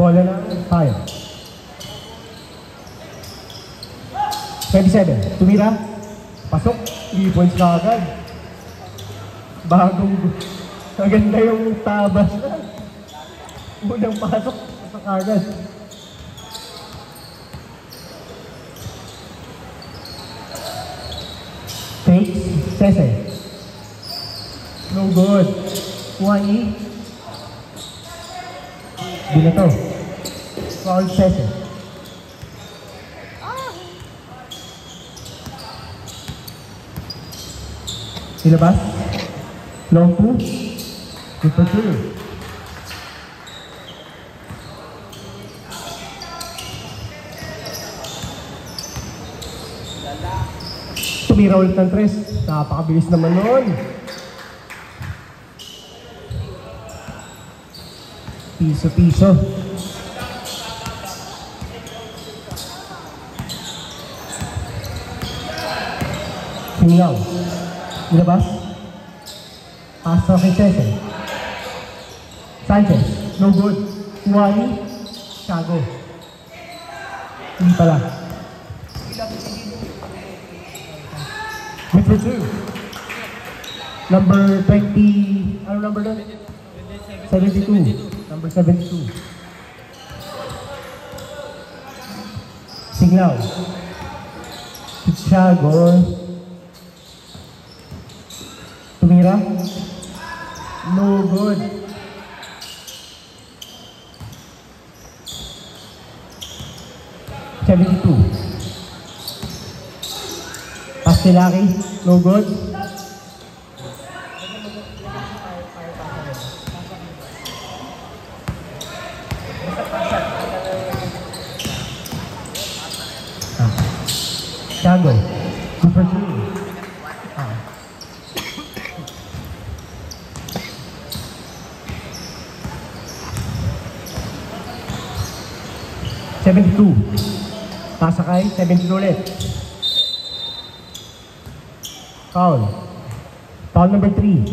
Bola na 5. 27. Tumira. Pasok. 3 points na agad. Bagong... Maganda yung tabas. Unang pasok. Pasok agad. Fake. Sese. No good. 1E. Binato. Foul Sese. Silabas. Long 2. Super 2. Tumira ulit ng 3. Napakabilis naman nun. Piso-piso. Singaw. Ilabas. Paso kay Cesar. Sanchez. No good. Kuwani. Tiago. Hindi pala. Mid for 2. Number 20. Ano number doon? 72. Number 72. Singaw. Tiago. Tumira. No good. Pastelaki. No good. Tiago. Super 2. 72. Pasakay, 72 ulit. Foul. Foul number 3.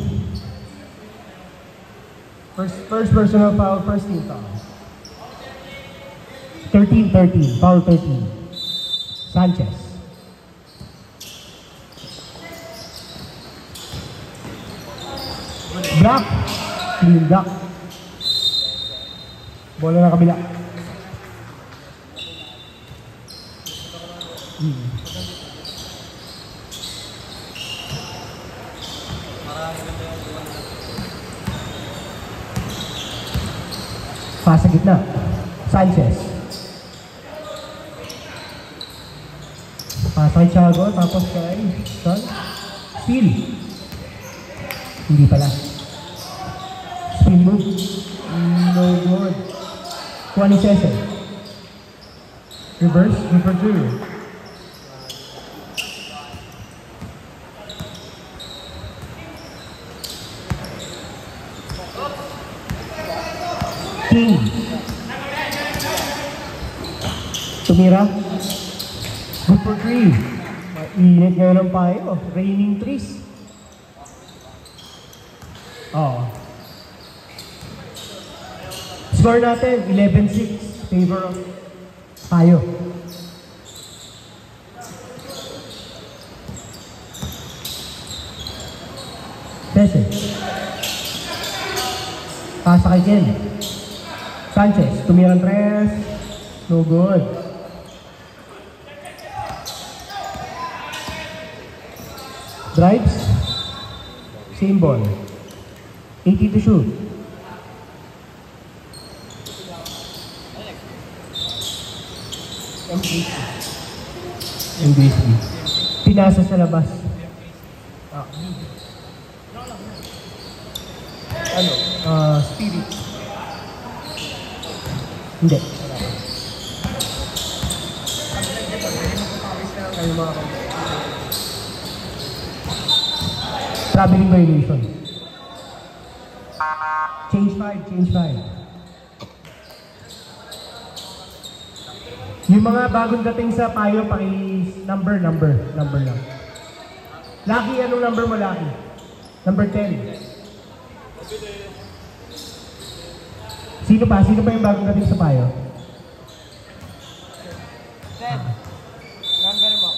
First personal foul, first team foul. 13-13. Foul 13. Sanchez. Block. Clean block. Bola na kabila. Pasa gitna. Sanchez. Pasa kay Tiago, tapos kay Son. Steal. Hindi pala. Spin move. No good. Kuha ni Cesar. Reverse, number 2. King. Tumira. Good for 3. Mainit ngayon ang payo. Raining trees. Oh. Score natin, 11-6. Favor of payo. Cesar. Pasa kay Ken. Sanchez, tumira ng 3. No good. Drives. Same ball. 80 to shoot. MBC. Pinasa sa labas. Ano? Spirit. Hindi. Kayo mga traveling violation. Change 5, change 5. Yung mga bagong dating sa payo, number lang. Lucky, anong number mo, Lucky? Number 10. Sino pa? Sino pa yung bagong dating sa payo? Ted, number mo.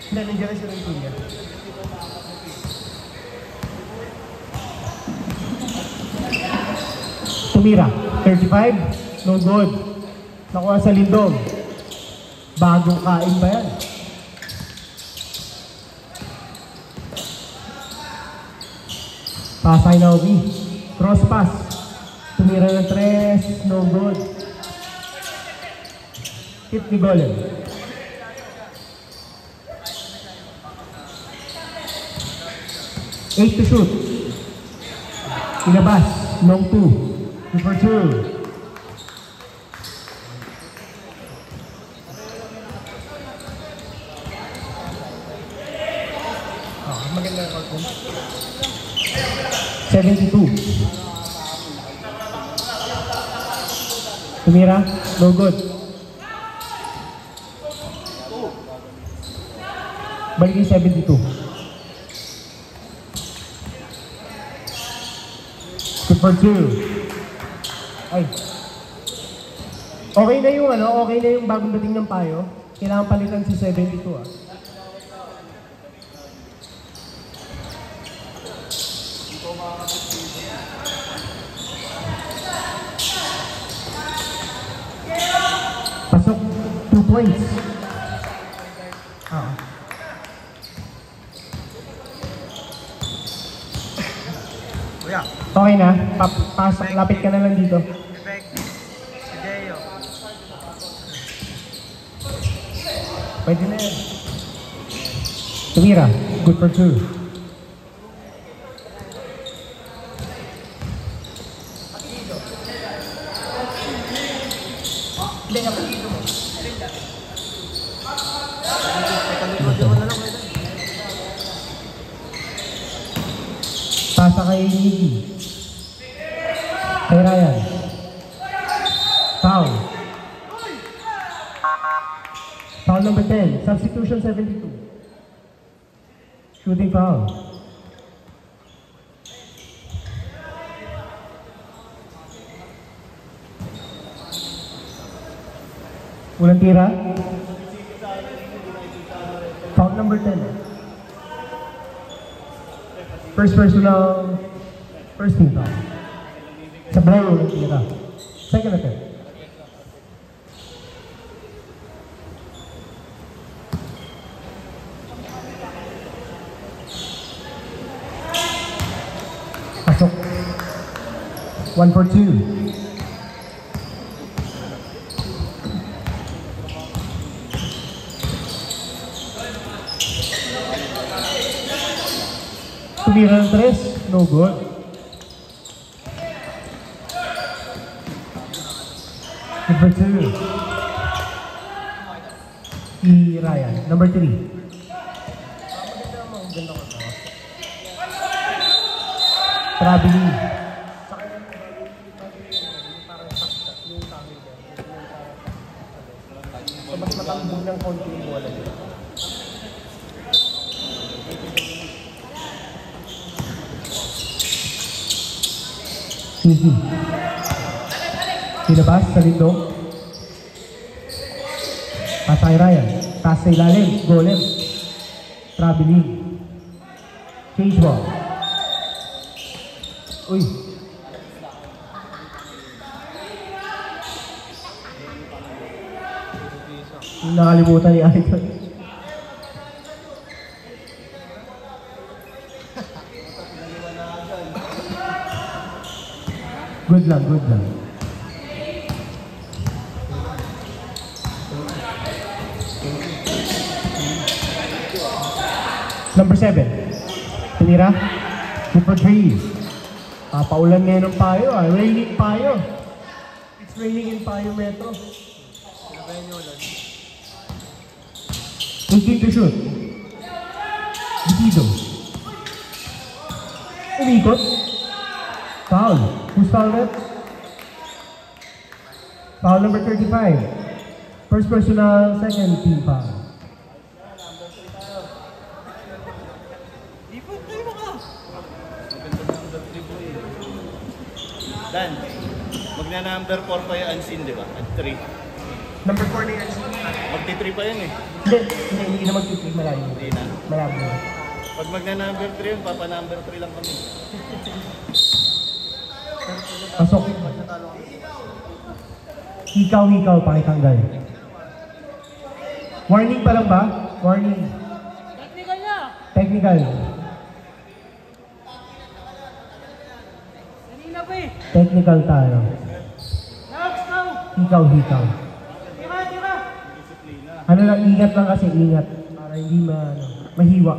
Hindi, nandiyan na siya ng tunya. Tumira, 35, no good. Nakuha sa lindong. Bagong kain ba yan? Pasay na Obi. Cross pass. Tumira ng 3, no good. Hit ni Golem. 8 to shoot. Ilabas. Long 2. 2 for 2. Maganda yung call 72. Tumira. No good. Balik yung 72. 2 for 2. Ay. Okay na yung okay na yung bagong dating ng payo. Kailangan palitan si 72 ah. Pasok 2 points. Ah. Okay na, pasok, lapit ka na lang dito. Pwede na yan. Tumira, good for 2. Pasa kay Nicky. Kay Ryan. Foul. Foul number 10. Substitution 72. Shooting foul. Ulang tira. Foul number 10. First personal, first team foul. Sa Blair ulang tira. Second attempt. Pasok. 1 for 2. Tumira ng 3, no good. Number 2. Si Ryan. Number 3. Traveling. So mas matambog ng konti yung bola nila. Easy. Silabas sa lindong. Pasay Ryan. Taas sa ilalim. Golem. Traveling. Change ball. Uy. Nakalimutan ni Icon. Good lang, good lang. Number 7. Tumira. 2 for 3. Paulan ngayon ng payo ah. Raining payo. It's raining in Payo Metro. 18 to shoot. Bitido. Umikot. Foul. Who's foul net? Foul number 35. First personal, second team foul. Dan, magna-number 4 pa yung unseen, di ba? At 3. Number 4 na yan. Magti-3 pa yan eh. Hindi na mag-click malayo. Hindi na. Malabo. Pag magna-number 3 yun, papa-number 3 lang kami. Pasok. Hikaw, pakitanggal. Warning pa lang ba? Warning. Technical na! Technical. Kanina pa eh! Technical tayo. Now! Hikaw. Tira! Ano lang, ingat lang kasi, ingat. Para hindi mahiwa.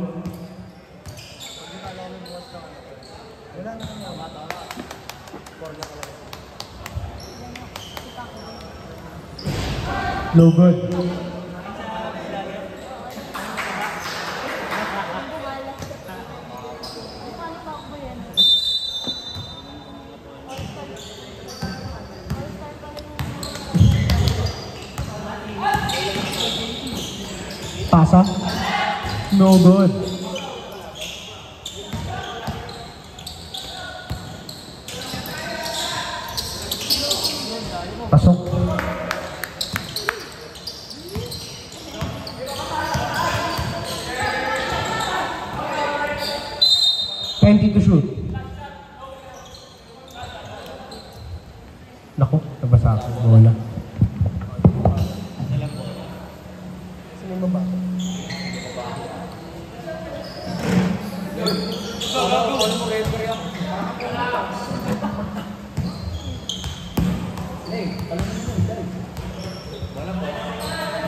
No good. Pasa? No good. Pasok. Penalty to shoot. Naku, nabasa ako. Bola. Sino yung baba?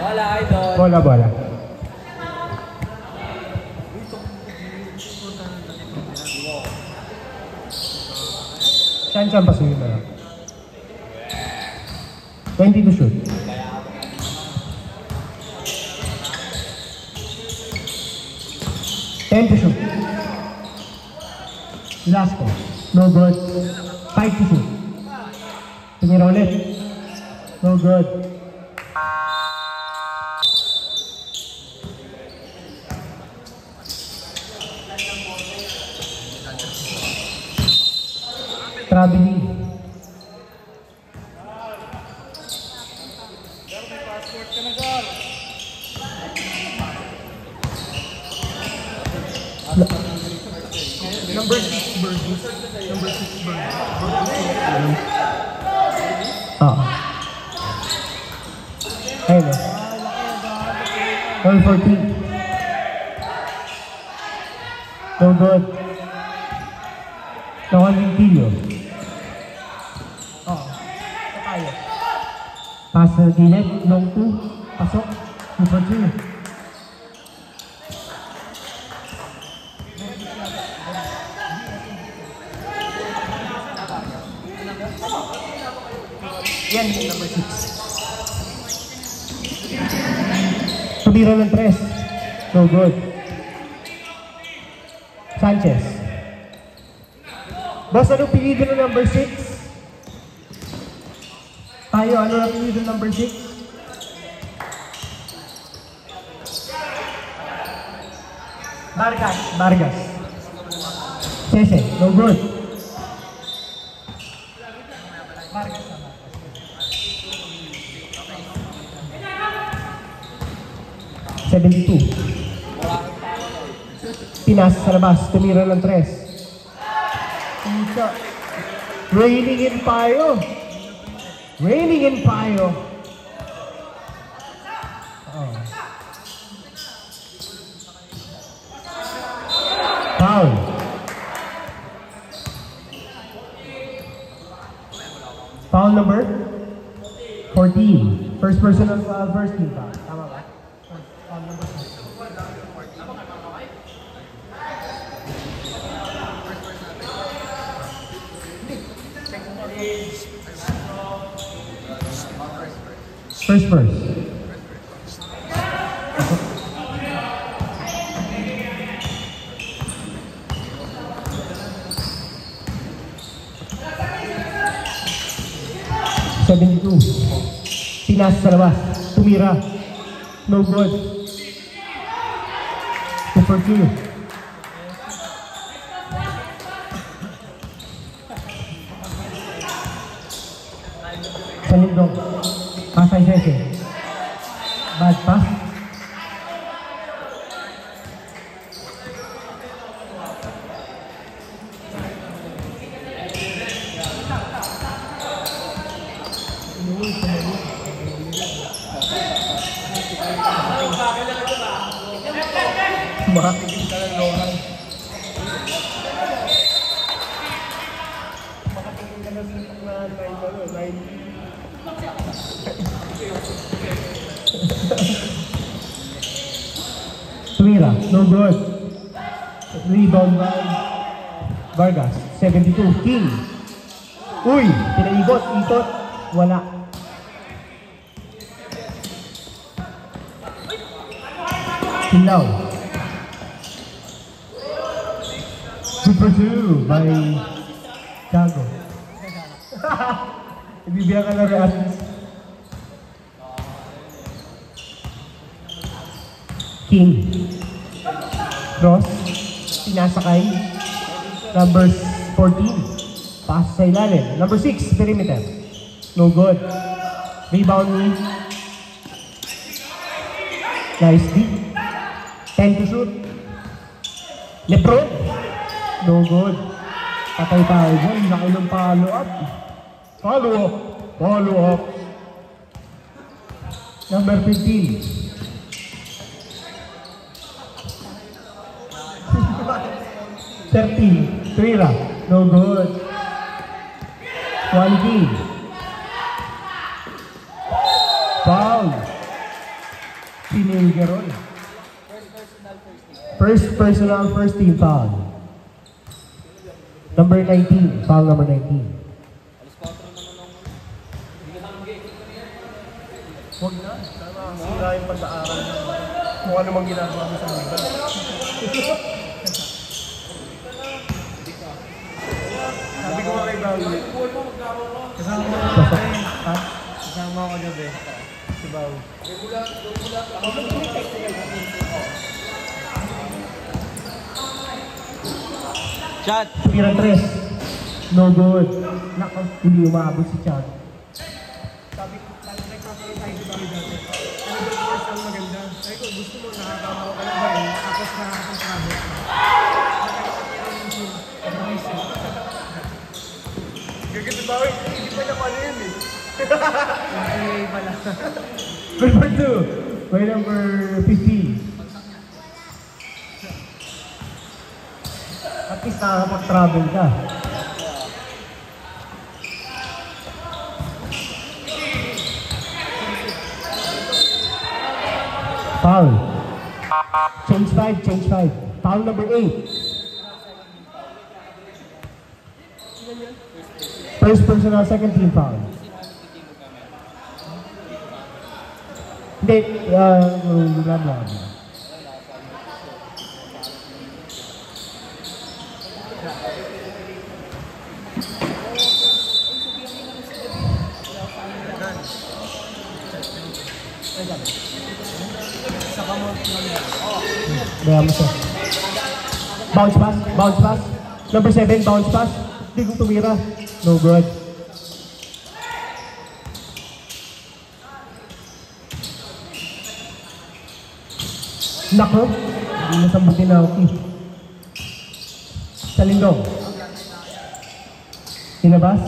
Wala, idol! Bola. Saan pasuhin na lang? 20 to shoot. Ten to shoot. Last ko. No good. 5 to shoot. Tumira ulit. No good. Traveling. Number 6 Burgess. Number 6 Burgess. Ayun na. 12-14. No good. Nawaling Tilio. Tayo. Pass sa gilid. Long 2. Pasok. Super 2. Yan yung number 6. Tumira ng 3. No good. Sanchez. Boss, anong pilido ng number 6? Tayo, ano ang pilido ng number 6? Vargas. Cese, no good. Vargas. $72. Pinas sa labas, tumira ng 3. Raining in Payo. Foul. Foul number 14. First person of first team foul. Tama ba? Foul number 14. First. $72. Pinas sa labas. Tumira. No good. Super 2. Salindong. Pasay Sese. Bad pass. Makakilig ka ng lohan. Makakilig ka ng sipak na 90. Tumira, no good. Rebound by Vargas, 72. King. Uy, pinaigot, ikot. Wala. Silaw. Super 2 by Tiago. Ibibigyan ka na rin. King. Cross. Pinasakay. Number 14. Pass sa ilalim. Number 6, perimeter. No good. Rebound ni. Nice D. 10 to shoot. Lebron. No good. Patay tayo dyan. Laki ng follow up. Follow up. Follow up. Number 15. 13. Trira. No good. 1 Foul. Sinil Geron. First personal, first team foul. Number 19. Foul number 19. Huwag na. Sana sila yung pag-aaral na kung ano mang ginagawa mo sa mga. Sabi ko nga kay Bawi. Kasama mo ako gabi. Ha? Kasama ako gabi. Si Bawi. Shot! Tira 3. No good. Nako, hindi umabot si Chad. Sabi ko, nagpapalay tayo si Bawi dati. Ano ba yung first ang maganda? Sabi ko, gusto mo nakakama ko ka na ba yun? Tapos nakakasabot ka. Gaganda Bawi, hindi pa niya pala yun eh. Okay pala. Number 2. By number 15. At least nakakapag-travel ka. Foul. Change 5, change 5. Foul number 8. First personal, second team foul. Hindi, blah blah. Bounce pass, bounce pass. Number 7, bounce pass. Hindi ko tumira. No good. Nako, hindi nasambutin na ako. Salindong. Sinabas.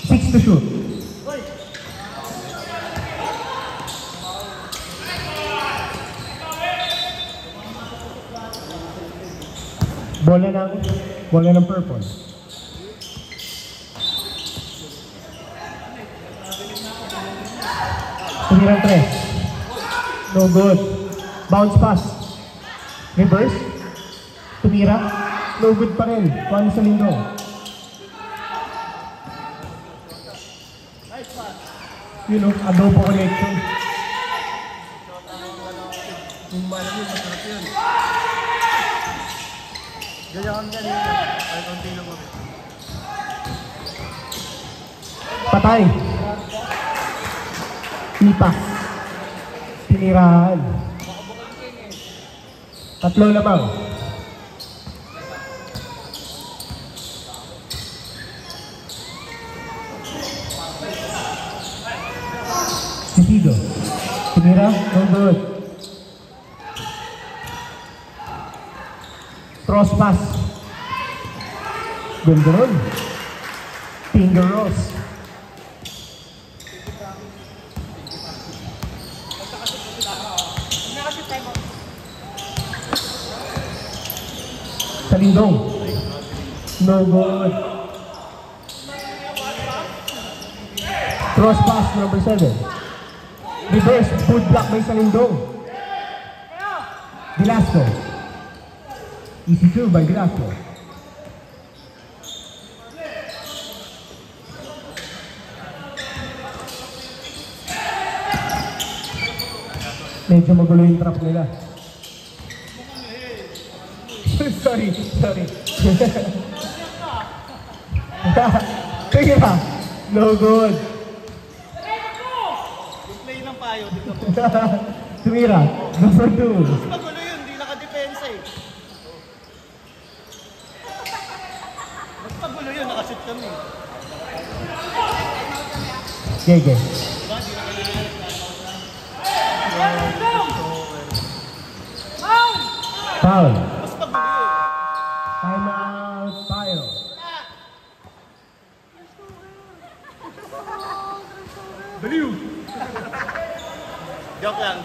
6 to shoot. Bola ng purple. Tumirang 3. No good. Bounce pass. Reverse. Tumira. No good pa rin. Juan Salindong. You know, adobo connection. Kung malam yun, masarap yun. Gayakan ka nila. Ay, konti lang kami. Patay. Lipa. Tinirahan. 3 lamang. Sisido. Tumira. No good. Cross pass. Ganda ron. Finger rolls. Salindong. No good. Cross pass number 7. Reverse. Good block by Salindong. Velasco. Easy 2 by Velasco. Medyo magulo yung trap nila. sorry. Tingnan. No good. Play ng payo, dito mo. Tumira. Number 2. Mas magulo yun, hindi nakadepensa eh. Mas magulo yun, nakashoot kami. Gege. Foul. Mas magulo yun. Time out tayo. Baliw. Joke lang.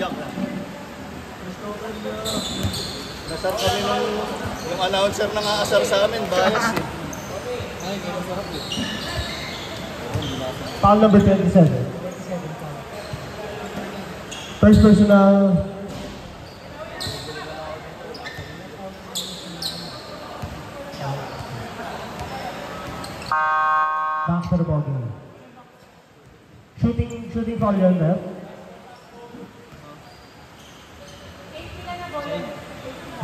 Nasar kami yung announcer na nga-asar sa amin, bias eh. Foul number 27. First personal. Back to the ball game. Shooting foul yun, eh?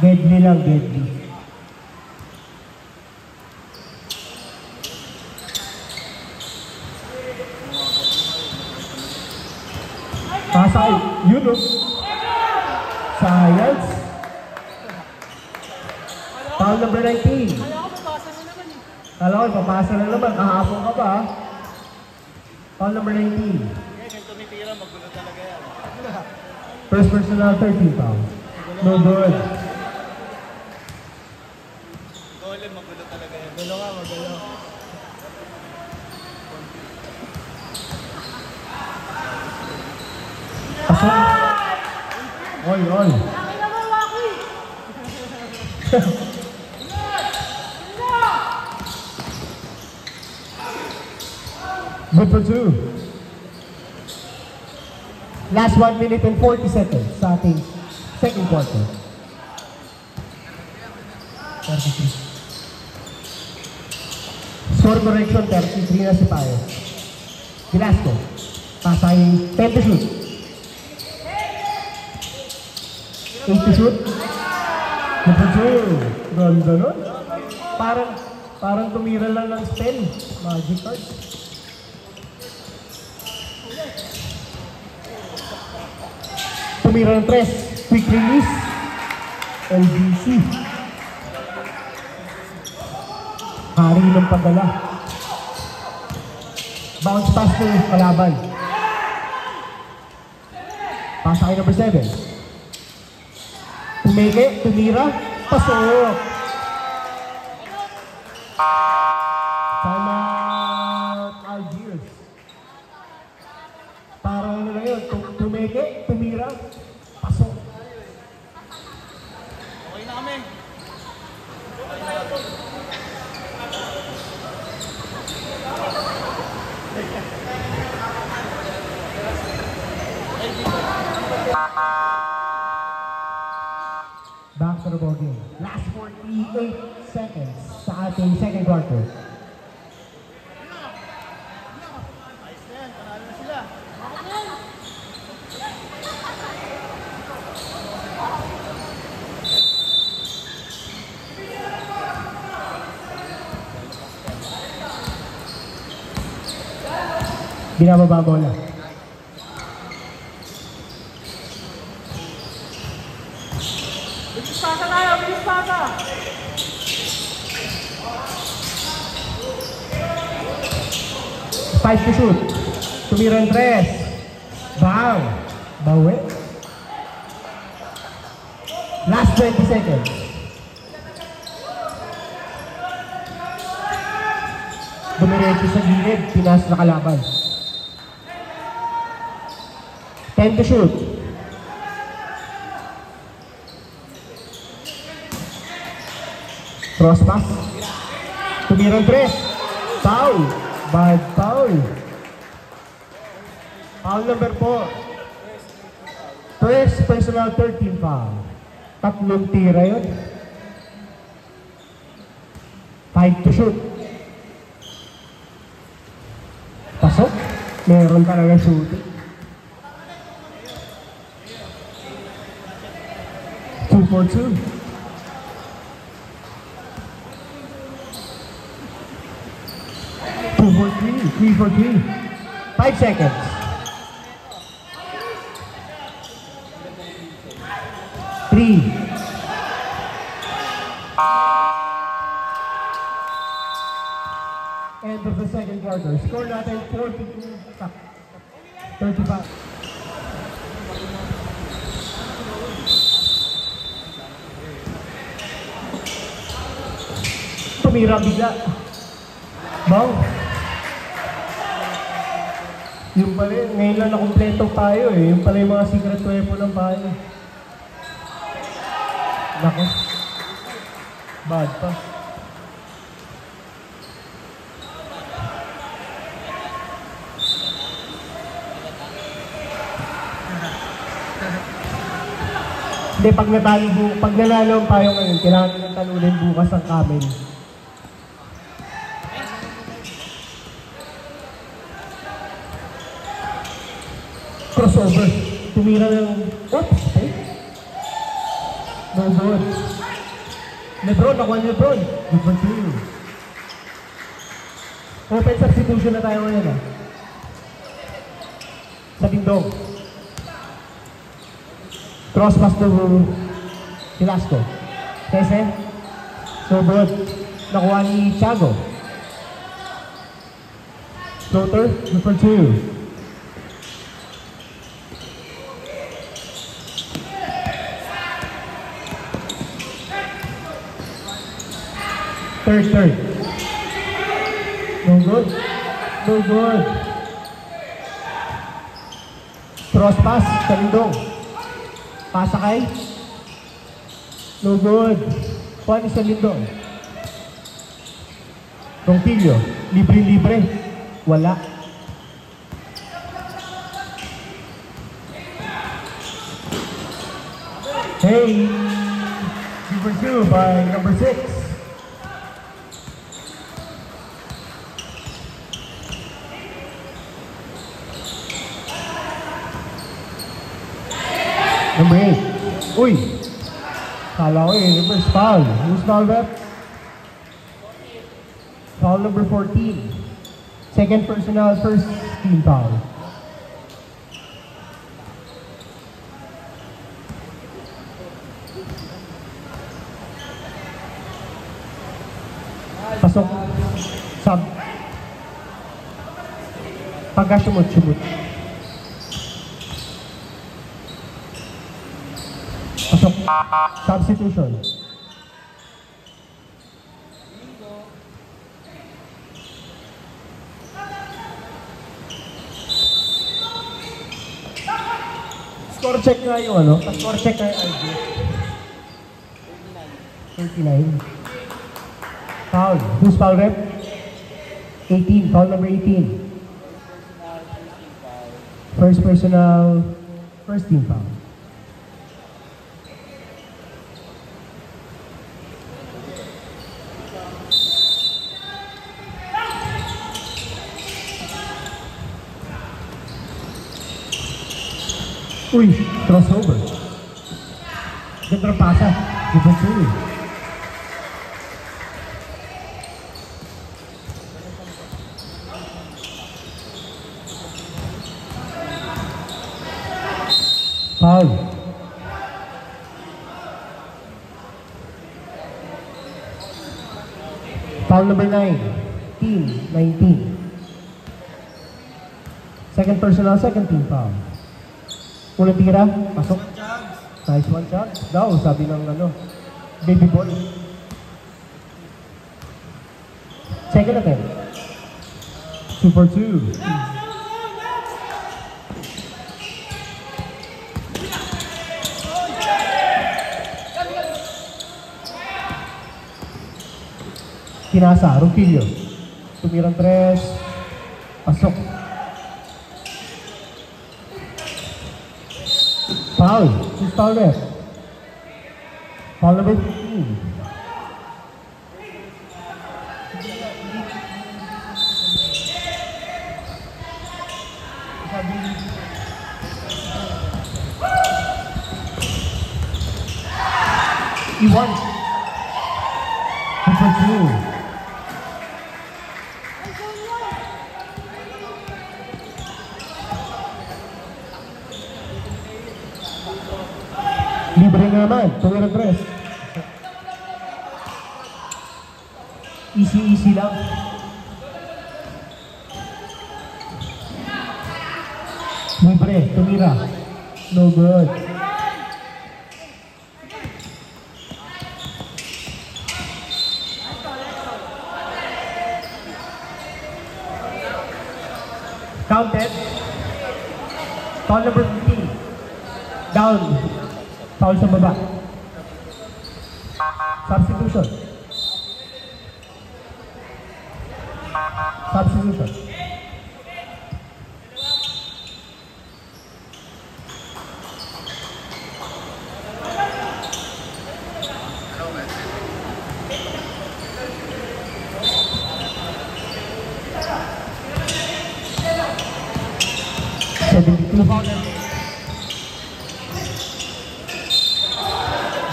Deadly lang, deadly. Pasay, yun o. Science. Foul number 19. Kala ko, papasa na naman. Kahapon ka pa, ha? Foul number 19. Yan, tumitira, magulo talaga yan. First personal, 13 foul. No good. Golem, magulo talaga yan. Magulo. Pasok. Oy. Good for 2. Last 1 minute and 40 seconds sa ating second quarter. 33. Score correction, 33 na si Payo. Velasco. Pasay, 10 to shoot. 8 to shoot. Good for 2. Ganda nun. Parang tumira lang ng spell. Magic card. Tumira ng 3. Quick release. LBC. Hari ng padala. Bounce pass to kalaban. Pasakay number 7. Tumira. Pasok. Timeout Algiers. Parang ano na yun, tumira, pasok. Okay na kami. Back to the ball game. Last 48 seconds sa ating second quarter. Ayos na yan, panalo na sila. Binababa bola. Bilis pasa! 5 to shoot. Tumira ng 3. Bow. Bawi. Last 20 seconds. Dumiretso sa gilid, pinas na kalaban. 10 to shoot. Cross pass. Tumirang tres. Foul. Bad foul. Foul number 4. First personal 13 foul. Tatlong tira yun. 5 to shoot. Pasok. Meron talaga shooting. 2 for 2. 2 for 3. 3 for 3. 5 seconds. 3. End of the second quarter. Score natin 42-35. Tumira bigla. Bang. Yung pala, ngayon lang nakompleto tayo eh. Yung pala yung mga secret weapon ng bahay. Nako. Bad pa. Hindi, pag nanalo ang payo ngayon, kailangan nang talunin bukas ang Camel. Crossover. Tumira ng... Oops! Okay. No good. Lebron, nakuha ni Lebron. Good for 2. Open substitution na tayo ngayon ah. Sa Tindong. Cross pass to Velasco. Kese. No good. Nakuha ni Thiago. Floater. Good for 2. Third. No good. No good. Cross pass, Talindong. Pasakay. No good. Puan sa Talindong. Ronquillo. Libre. Wala. Hey. Number 2 by number 6. Number 8. Uy! Kala ko eh, reverse foul. Who's foul that? Foul number 14. Second personal, first team foul. Pasok. Sub. Pagka sumut. Pasok. Substitution. Score check nga yung ano? Score check nga yung RJ. 39. Foul. Who's foul rep? 18. Foul number 18. First personal, first team foul. Uy, crossover. Ganda ng pasa. Ganda ng foul. Foul number 9. Team 19. Second personal, second team foul. Unang tira, pasok. Nice one shot. Daw, sabi ng baby ball. Second attempt. 2 for 2. Kinasa, Rufilio. Tumirang 3. Pasok. Foul. Who's foul left? Foul number 15. Iwan. 2 for 2. Libre na naman, tumira 3. Easy lang. Libre, tumira. No good. Counted. Foul number 15. Down. Foul sa baba. Substitution. Substitution.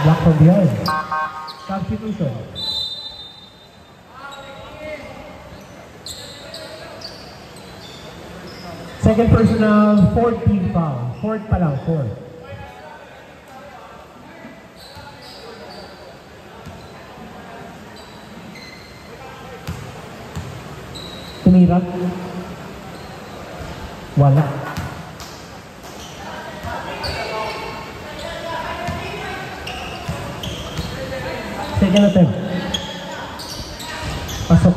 Block from behind. Substitution. Second personal, 4th team foul. 4th pa lang, 4. Tumira. Wala. Second attempt. Pasok.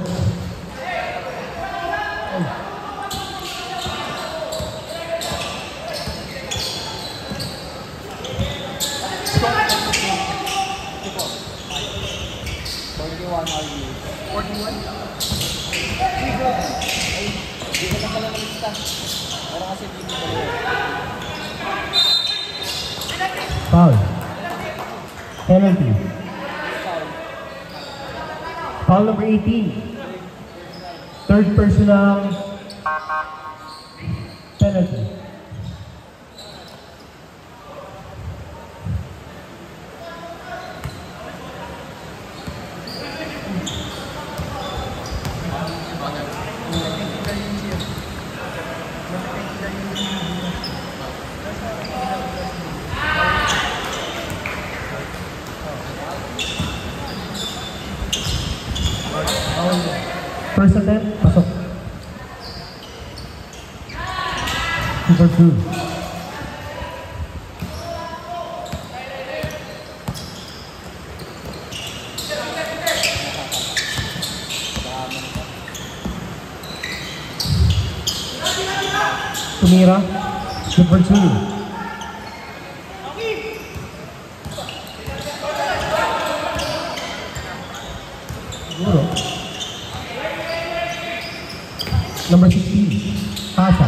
Foul. Penalty. Foul number 18. Third personal penalty. First attempt, pasok. 2 for 2. Tumira, 2 for 2. Siguro. Number 16, Pasha.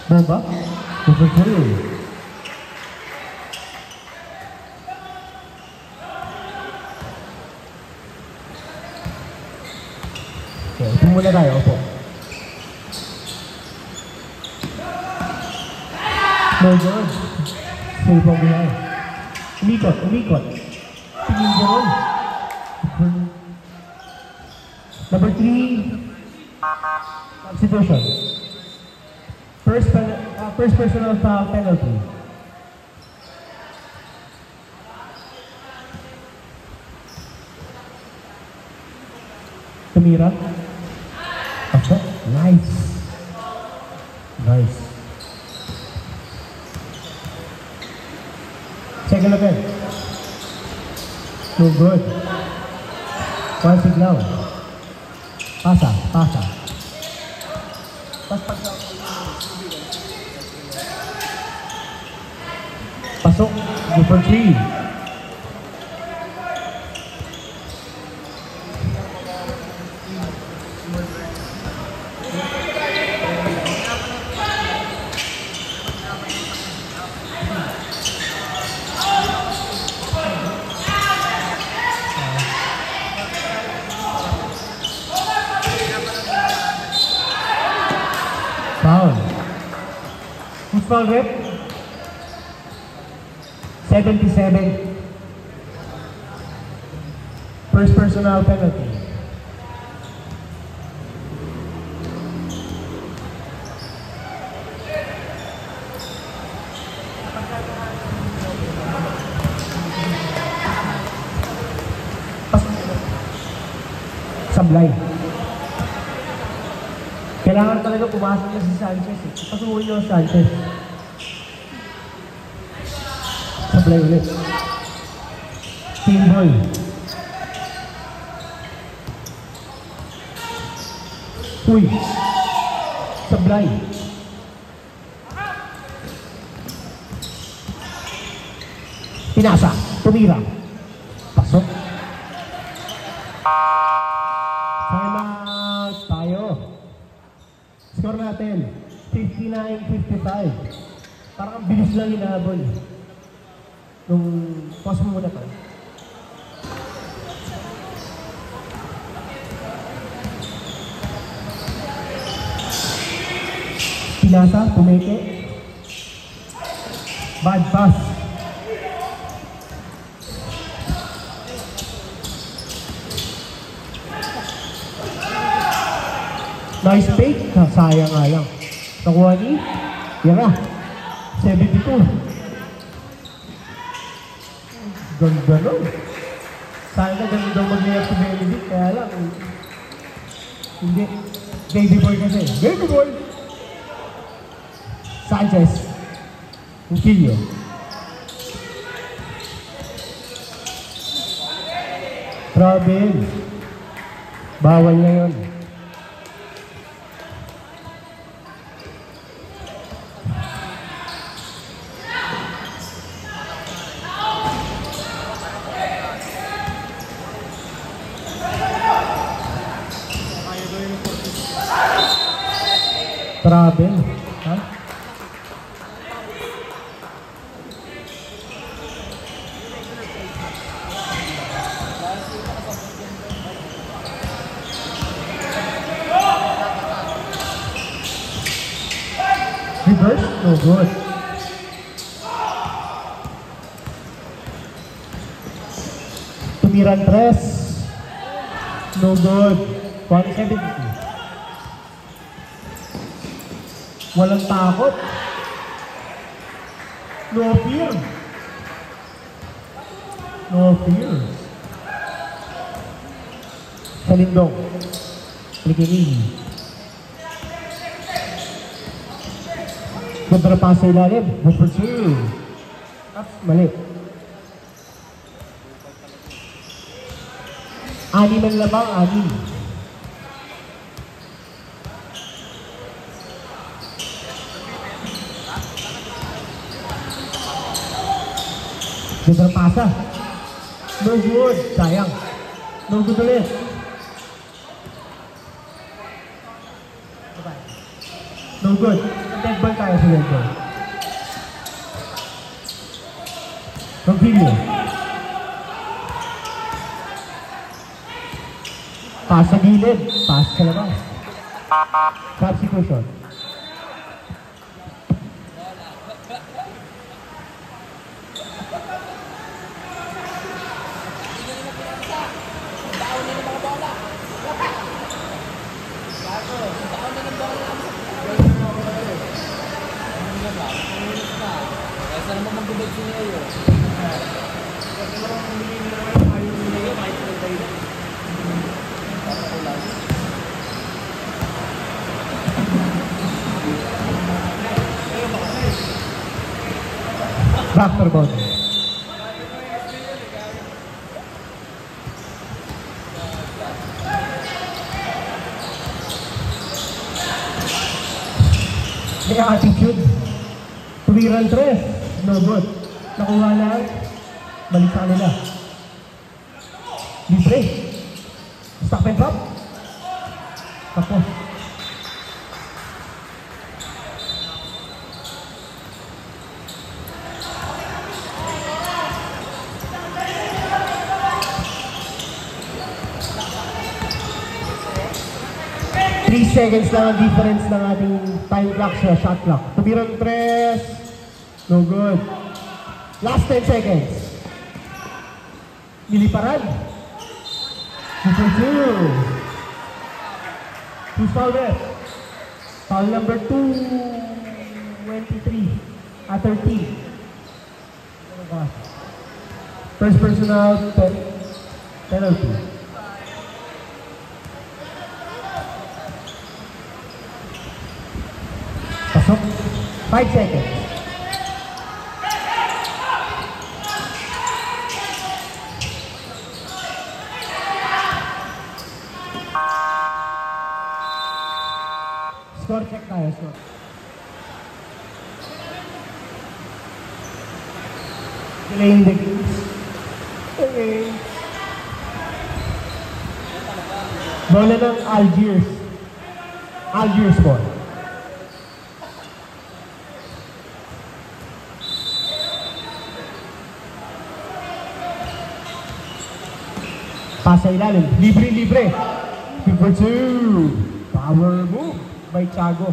Bomba, 2 for 2. Okay, upo muna tayo, upo. No good. Save from behind. Umikot, umikot. Tingin ka ron. Number 3, substitution. First personal foul penalty. Tumira. Okay, nice. Nice. Single again. No good. One signal. Pasa. Pasok. Go for 3. Foul. Who's foul rep? 77. First personal penalty. Sablay. Kailangan talaga pumasok niya si Sanchez eh. Pasuhin niyo si Sanchez. Sablay ulit. Team ball. Uy. Sablay. Pinasa. Tumira. Pasok. Time out tayo. Score natin, 59-55. Parang ang bilis lang hinahabol. Nung pause mo muna to. Pinasa, pumeke. Bad pass. Nice fake. Sayang nga lang. Nakuha ni Yara. 72. Ganda nun. Sana ganun daw mag-layup si Benedict. Kaya lang. Hindi. Baby boy kasi. Baby boy! Sanchez. Muquillo. Trouble. Bawal niya yun. Travel, ha? Reverse, no good. Tumiran tres, no good. 170. Walang takot. No fear. No fear. Salindong. Ligini. Kontrapasa sa ilalim. Go for 2. Mali. Ani ng labang, ani. Kontrapasa. No good. Sayang. No good ulit. No good. Dead ball tayo sa dead ball. Rogelio. Pass sa gilid. Pass sa labas. Substitution. Factor ball. Tuwiran 3. No good. Nakuha lang. Balik sa kanila. Libre. Stop and pop. Tapos. Seconds lang ang difference ng ating time clock sa shot clock. Tubiran 3. No good. Last 10 seconds. Niliparan. Super 2. Who's foul ref? Foul number 23. 13. First personal penalty. Pasok. 5 seconds. Score check tayo. Score. Delaying the games. Okay. Bola ng Algiers. Algiers ball. Pasa ilalim. Libre. Super 2. Power move by Thiago.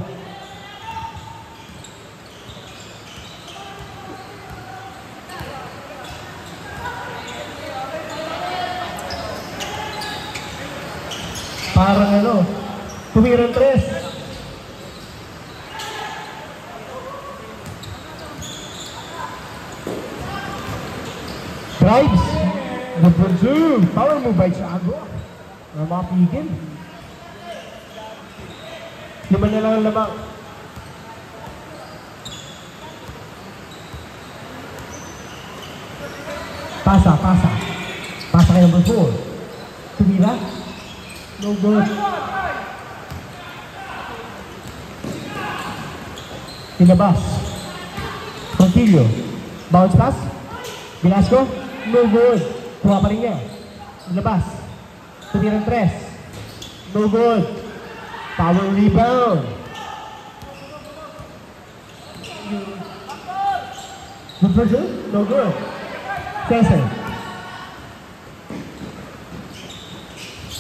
Parang ano, tumiran 3. Drives. Number 2. Power move by Thiago. Mapigil. 5 na lang ang lamang. Pasa. Pasa kay number 4. Tumira. No good. Tinabas. Contillo. Bounce pass. Velasco. No good. Kuha pa rin niya. Labas. Tumirang 3. No good. Power rebound. Good for you? No good. Cesar.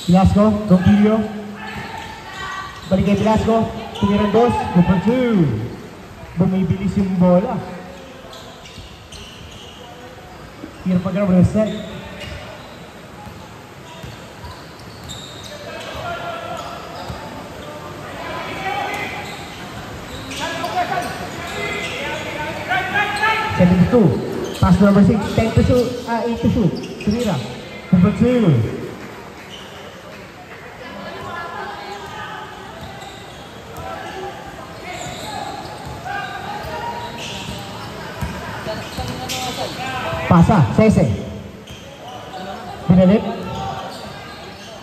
Velasco. Ronquillo. Balik kay Velasco. Tumirang 2. Good for 2. Bumibilis yung bola. Tira pa grab reset. Pass number 6, 10 to shoot, 8 to shoot. Tumira. Number 2. Pasa, Cese. Binalik.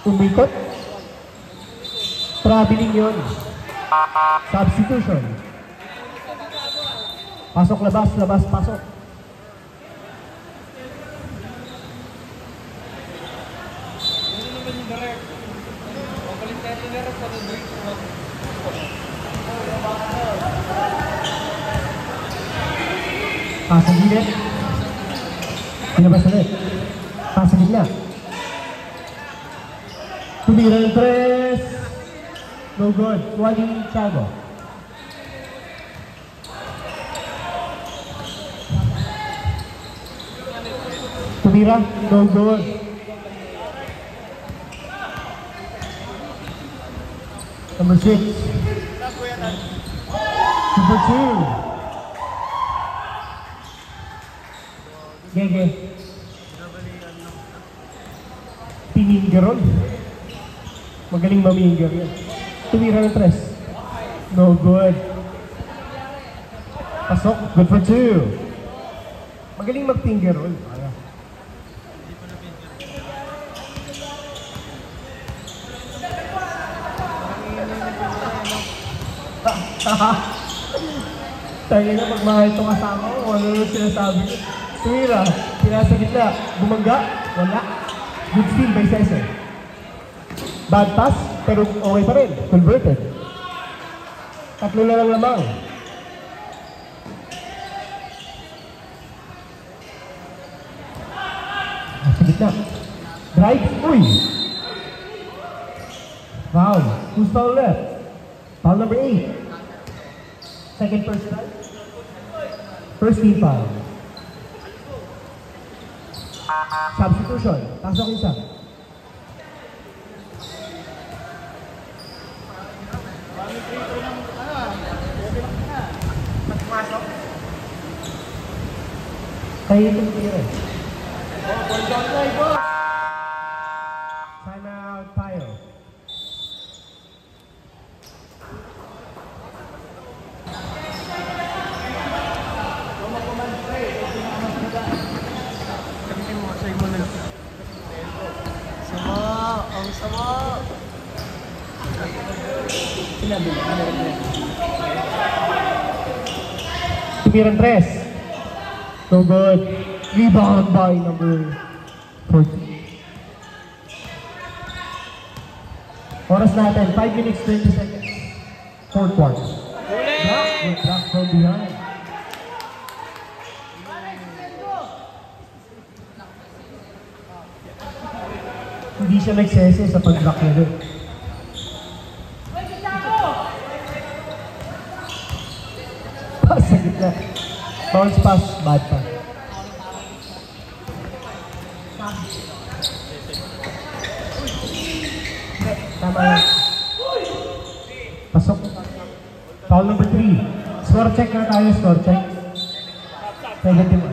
Umikot. Traveling yun. Substitution. Pasok, labas, pasok. Pasa gilid. Pinabas ulit. Pasa gitna. Tumira ng 3. No good. Kuha din Thiago. Tumira. No good. Number 6. Number 2. Gege. Piningeron. Magaling maminger yan. Tumira ng 3. No good. Pasok. Good for 2. Magaling mag-pingerol. Kaya. Tayo na magmahal itong kasama ko, ano yung sinasabi ko. Tumira, pinasa gitna, bumangga, wala. Good steal by Cesar. Bad pass, pero okay pa rin, converted. Tatlo na lang lamang. Nasa gitna. Drive, uy! Foul. Who's foul left? Foul number 8. Second personal. First team foul. Substitution. Pasok isa. Tayo itong tira. Time out tayo. Ang sama! Sinabi mo, ano rin? Tumiran tres. So good. Rebound by number 14. Oras natin, 5 minutes, 20 seconds. Fourth quarter. Block from behind. Hindi siya nagsese sa pag-block niya doon. Pass sa gitna. Bounce pass, bad pass. Tama lang. Pasok. Foul number 3. Score check na tayo, score check. 71.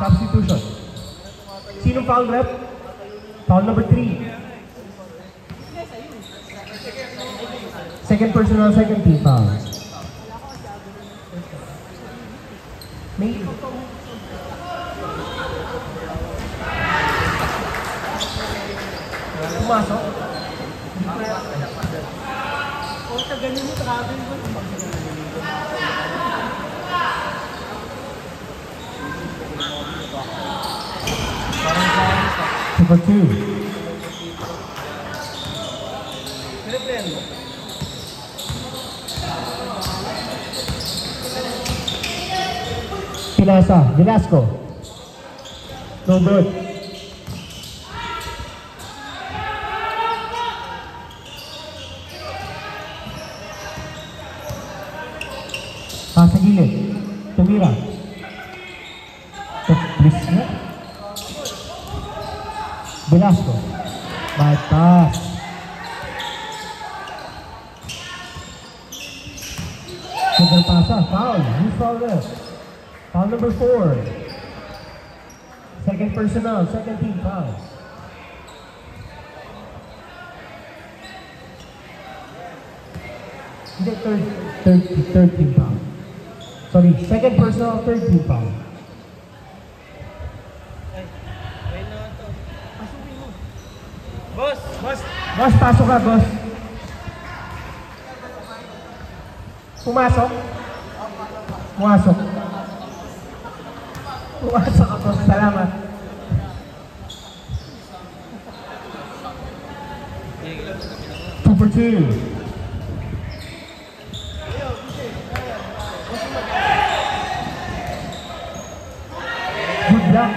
Substitution. Sinong foul rep? Foul number 3. Second personal, second team foul. May pumasok. O, ganyan mo, travel mo. Number 2. Pinasa, Velasco. No good. Sa gilid. Tumira. Please na. Velasco. Bad pass. Super pasa. Foul. Who's foul left? Foul number 4. Second personal. Second team foul. Hindi, third team foul. Sorry, second personal, third team foul. Boss! Boss! Boss, pasok ka, boss. Pumasok? Pumasok. Pumasok ka, boss. Salamat. Number 2. Good luck.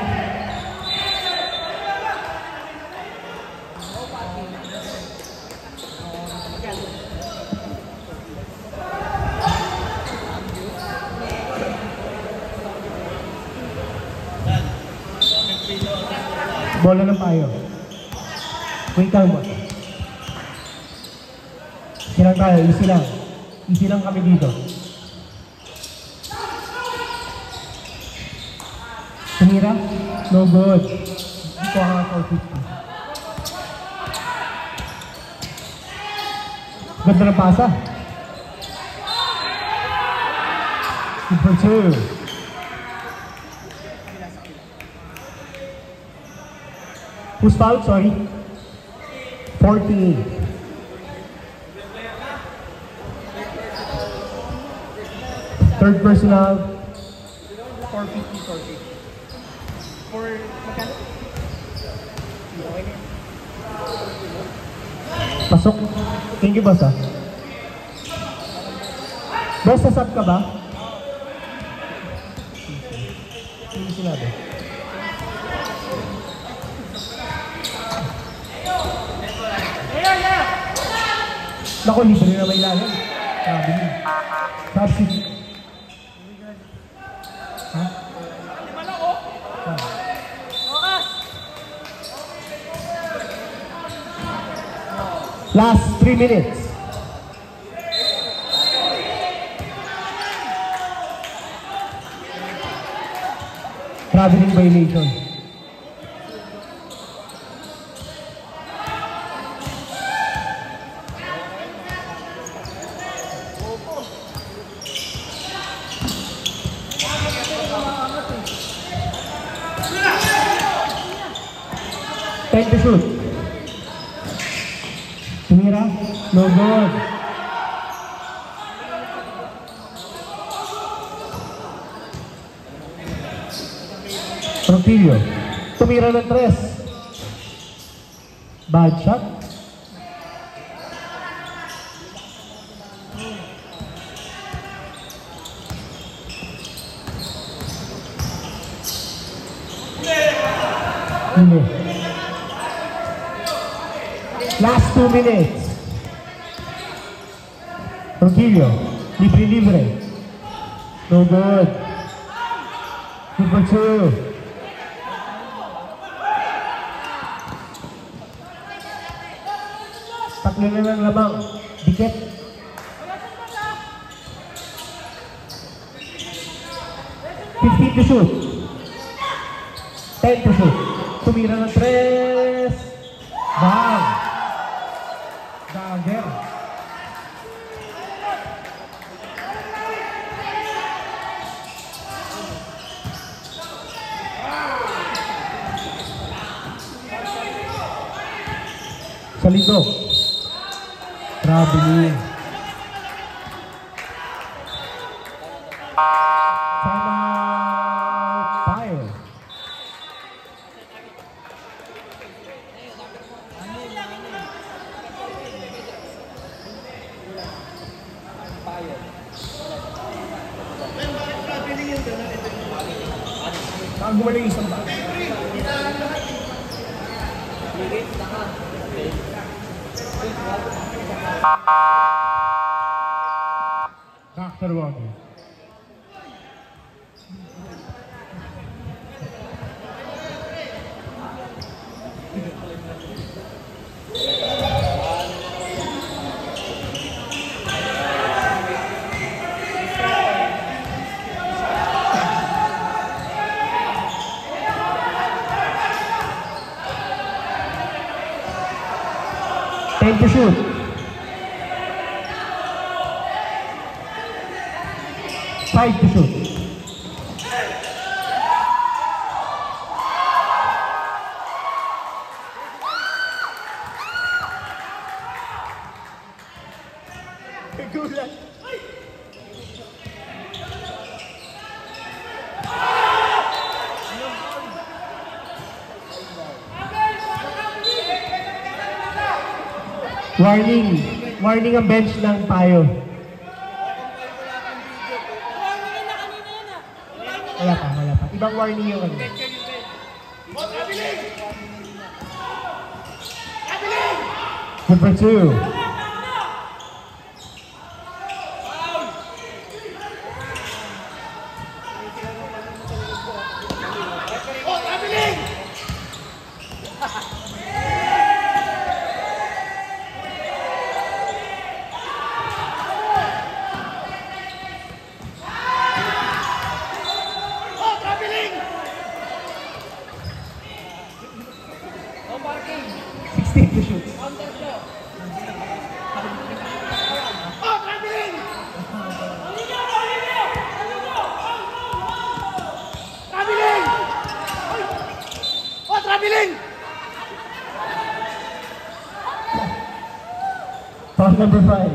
Bola ng payo. Wait lang mo. Easy lang tayo, easy lang. Easy lang kami dito. Tumira? No good. Dito ka 450. Ganda ng pasa. Number 2. Who's fouled? Sorry. 48. Third personal. 450, 450. For magkano? Okay na. Pasok. Thank you, boss, ah. Boss, sasab ka ba? Hindi sinabi. Naku, libre na may lalim. Sabi niya. Substitute. Ha? Last 3 minutes. Traveling violation. Time to shoot. Tumira, no good. Tropilio, tumira ng 3. Bad shot. Hindi. Last 2 minutes. Tropilio, libre. No good. Super 2. Tatlo na ng labang. Dikit. $15 to shoot. 10 to shoot. Tumira ng 3. Bang! Dagger. Sa lito. Traveling. Timeout tayo. Bago wala yung isang bago. Dr. Wagner. Time to shoot. 5 to shoot. Gulat. Warning ang bench ng Payo. Wala pa. Ibang warning yung kanina. Super 2. To shoot. Foul number 5.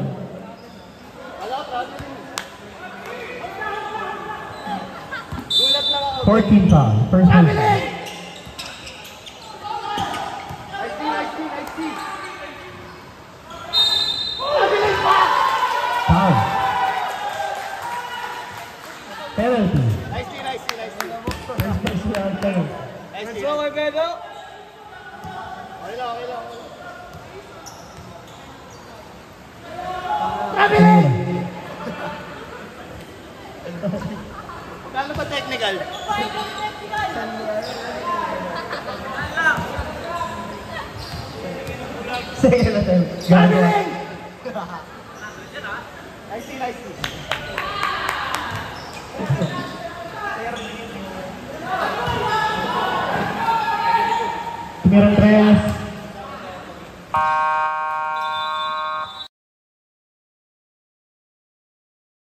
14 foul. First person. Foul. Penalty. Nice D, nice D, nice D. First personal foul. Nice D. Okay lang, okay lang. Paano ba technical? Second attempt. Gagawa. Nice D, nice D. Tumira 3.